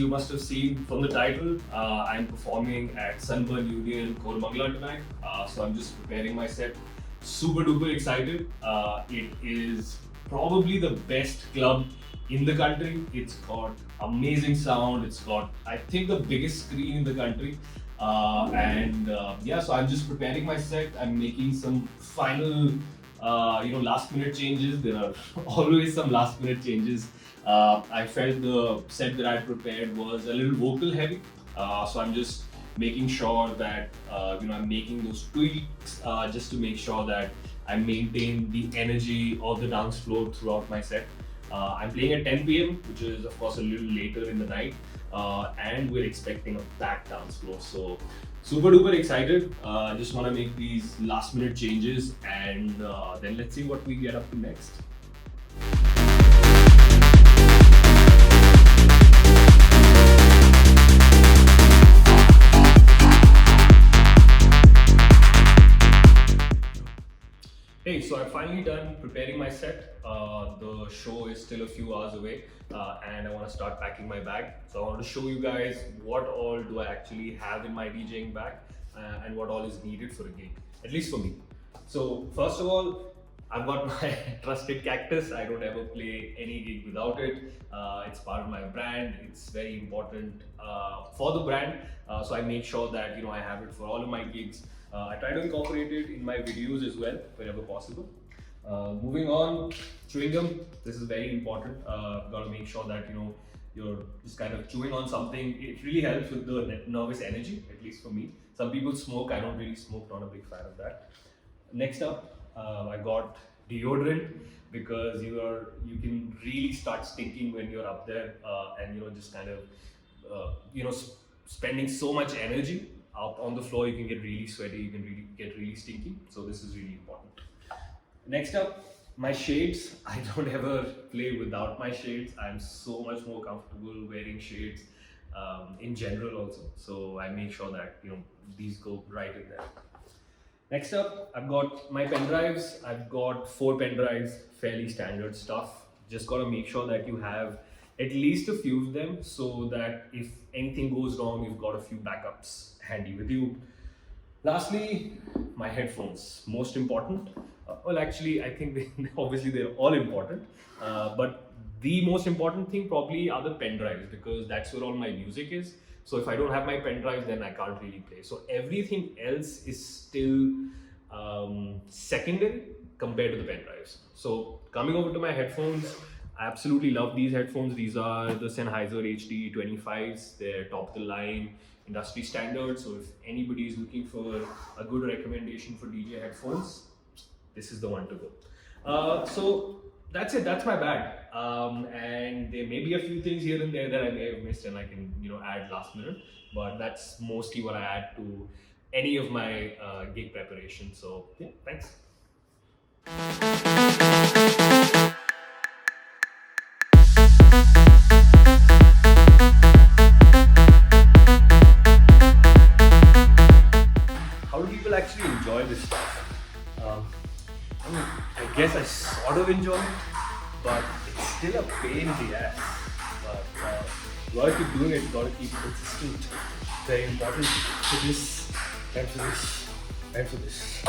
you must have seen from the title, I'm performing at Sunburn Union, Koramangala tonight. So I'm just preparing my set. Super duper excited. It is probably the best club in the country. It's got amazing sound. It's got, I think, the biggest screen in the country. So I'm just preparing my set. I'm making some final, last minute changes. There are always some last minute changes. I felt the set that I prepared was a little vocal heavy. So I'm just making sure that I'm making those tweaks just to make sure that I maintain the energy of the dance floor throughout my set. I'm playing at 10 p.m, which is of course a little later in the night, and we're expecting a packed dance floor. So super duper excited. I just want to make these last minute changes, and then let's see what we get up to next. Hey, so I'm finally done preparing my set. The show is still a few hours away, and I want to start packing my bag. So I want to show you guys what all do I actually have in my DJing bag, and what all is needed for a gig, at least for me. So first of all, I've got my trusted cactus. I don't ever play any gig without it. It's part of my brand. It's very important for the brand. So I make sure that I have it for all of my gigs. I try to incorporate it in my videos as well, wherever possible. Moving on, chewing gum. This is very important. Got to make sure that you're just kind of chewing on something. It really helps with the nervous energy, at least for me. Some people smoke. I don't really smoke. Not a big fan of that. Next up, I got deodorant, because you can really start stinking when you're up there, and just kind of spending so much energy out on the floor. You can get really sweaty, you can really get really stinky. So this is really important. Next up, my shades. I don't ever play without my shades. I'm so much more comfortable wearing shades in general also. So I make sure that these go right in there. Next up, I've got my pen drives. I've got 4 pen drives, fairly standard stuff. Just got to make sure that you have at least a few of them, so that if anything goes wrong, you've got a few backups handy with you. Lastly, my headphones, most important. Well, actually, I think obviously they're all important, but the most important thing probably are the pen drives, because that's where all my music is. So if I don't have my pen drives, then I can't really play. So everything else is still secondary compared to the pen drives. So coming over to my headphones, I absolutely love these headphones. These are the Sennheiser HD 25s. They're top of the line, industry standard. So if anybody is looking for a good recommendation for DJ headphones, this is the one to go. So that's it. That's my bag. And there may be a few things here and there that I may have missed, and I can add last minute. But that's mostly what I add to any of my gig preparation. So yeah, thanks. How do people actually enjoy this stuff? I guess I sort of enjoy it, but it's still a pain in the ass. But you gotta keep doing it, you gotta keep it consistent. Very important for this, and for this, and for this.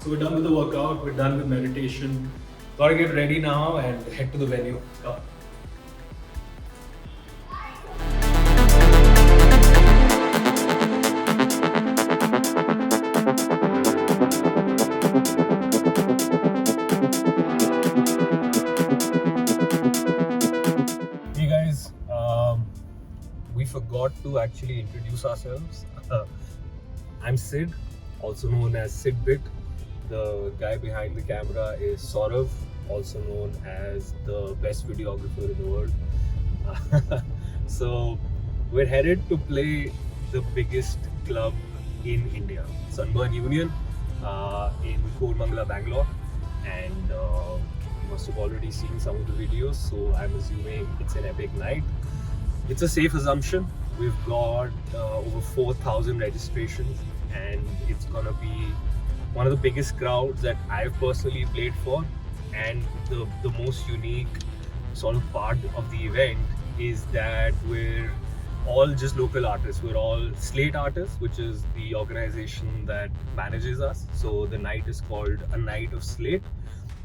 So we're done with the workout, we're done with meditation. Gotta get ready now and head to the venue. Come. Hey guys, we forgot to actually introduce ourselves. I'm Sid, also known as SIDBIT. The guy behind the camera is Sourav, also known as the best videographer in the world. So we're headed to play the biggest club in India, Sunburn Union, in Koramangala, Bangalore. And you must have already seen some of the videos, so I'm assuming it's an epic night. It's a safe assumption. We've got over 4,000 registrations, and it's gonna be one of the biggest crowds that I've personally played for, and the most unique sort of part of the event is that we're all just local artists. We're all Slate artists, which is the organization that manages us. So the night is called A Night of Slate,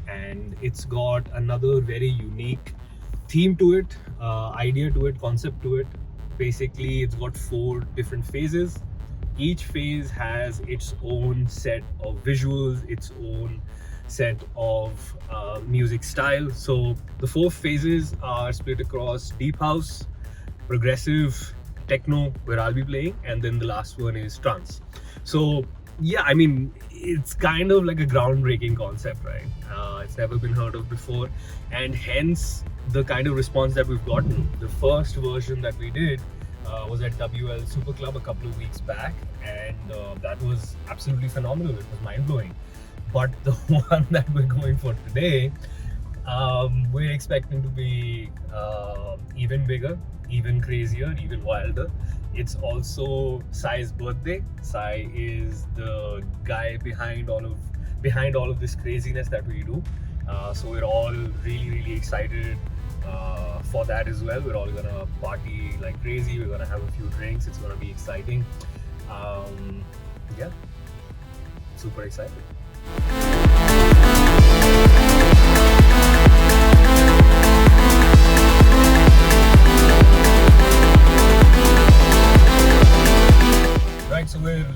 and it's got another very unique theme to it, idea to it, concept to it. Basically, it's got 4 different phases. Each phase has its own set of visuals, its own set of music style. So the 4 phases are split across deep house, progressive, techno, where I'll be playing, and then the last one is trance. So yeah, I mean, it's kind of like a groundbreaking concept, right? It's never been heard of before, and hence the kind of response that we've gotten. The first version that we did was at WL Super Club a couple of weeks back, and that was absolutely phenomenal. It was mind-blowing. But the one that we're going for today, we're expecting to be even bigger, even crazier, even wilder. It's also Sai's birthday. Sai is the guy behind all of this craziness that we do. So we're all really excited for that as well. We're all gonna party like crazy. We're gonna have a few drinks. It's gonna be exciting. Yeah, super excited. Right, so we're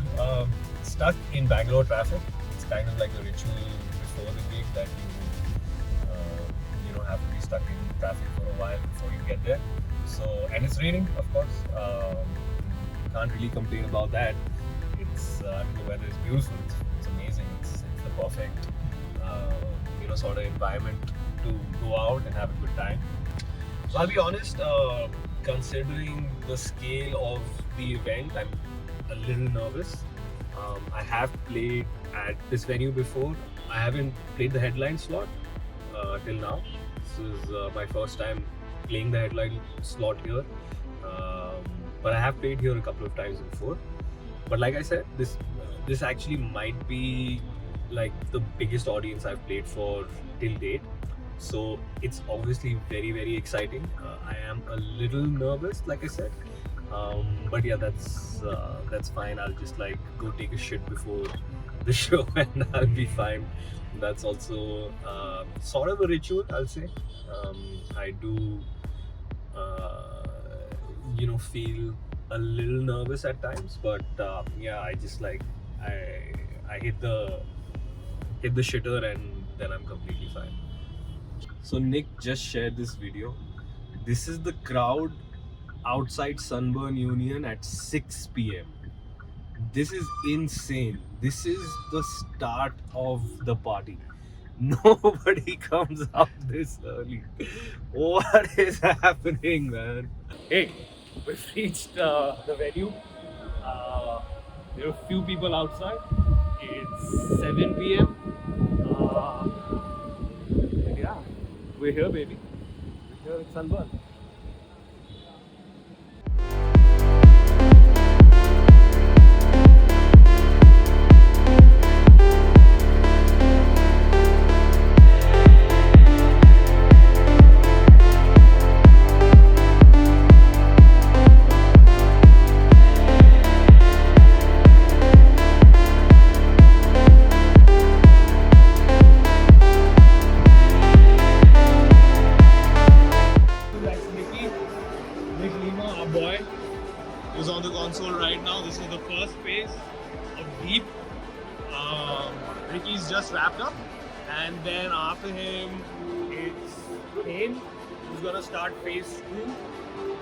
stuck in Bangalore traffic. It's kind of like a ritual before the gig that you have to be stuck in traffic for a while before you get there. So, and it's raining, of course. Can't really complain about that. It's the weather is beautiful. It's amazing. It's the perfect sort of environment to go out and have a good time. So I'll be honest, considering the scale of the event, I'm a little nervous. I have played at this venue before. I haven't played the headline slot till now. This is my first time playing the headline slot here. But I have played here a couple of times before. But like I said, this actually might be like the biggest audience I've played for till date. So it's obviously very exciting. I am a little nervous, like I said. But yeah, that's fine. I'll just like go take a shit before the show and I'll be fine. That's also sort of a ritual, I'll say. I do feel a little nervous at times, but yeah, I just like I hit the shitter and then I'm completely fine. So Nick just shared this video. This is the crowd outside Sunburn Union at 6 p.m. This is insane. This is the start of the party. Nobody comes out this early. What is happening, man? Hey, we've reached the venue. There are a few people outside. It's 7 p.m. Yeah, we're here, baby. We're here at Sunburn. Just wrapped up, and then after him it's him who's gonna start phase 2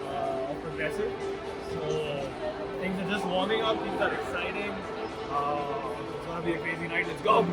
of progressive. So things are just warming up, things are exciting. It's gonna be a crazy night. Let's go.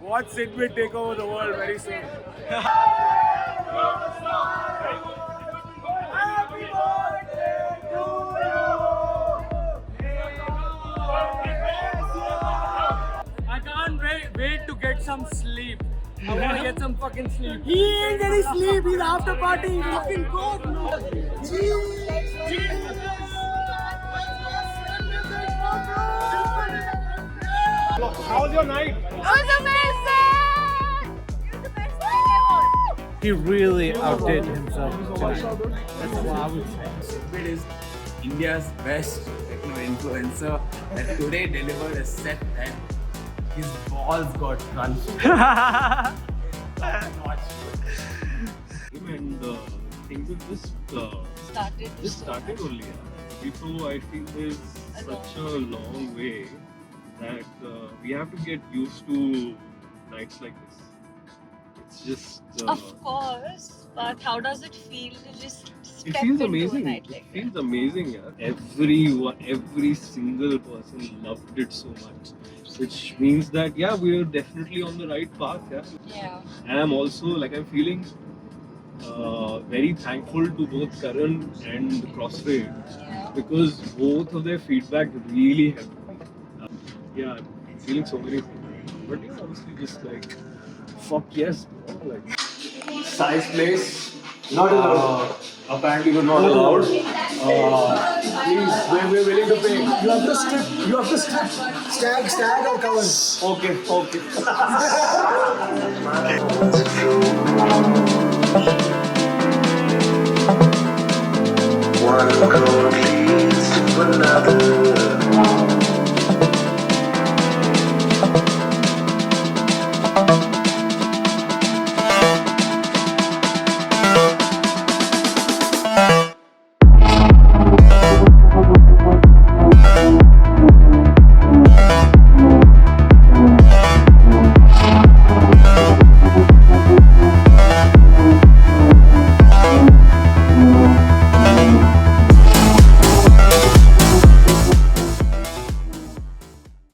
Watch SIDBIT take over the world very soon. Happy birthday to you! I can't wait to get some sleep. I want to get some fucking sleep. He ain't getting sleep. He's after party. Fucking God. How was your night? It was amazing! You're the best thing ever! He really outdid himself tonight. That's what I would say. SIDBIT is India's best techno influencer that today delivered a set that his balls got crunched. And things have just started only. So I feel there's such a long way that we have to get used to nights like this. It's just. Of course, but how does it feel to just step It feels into amazing. a night It like feels amazing, yeah. Every single person loved it so much, which means that yeah, we're definitely on the right path, yeah. that? Yeah. And I'm also I'm feeling very thankful to both Karan and CrossFit Yeah. because both of their feedback really helped me. Yeah, I'm feeling so many things. But yeah, obviously just fuck yes, bro. Size place. Not allowed. Apparently we're not allowed. Please, we're willing to pay. You have to strip. You have to strip. Stag or covers. Okay. One goal leads to another.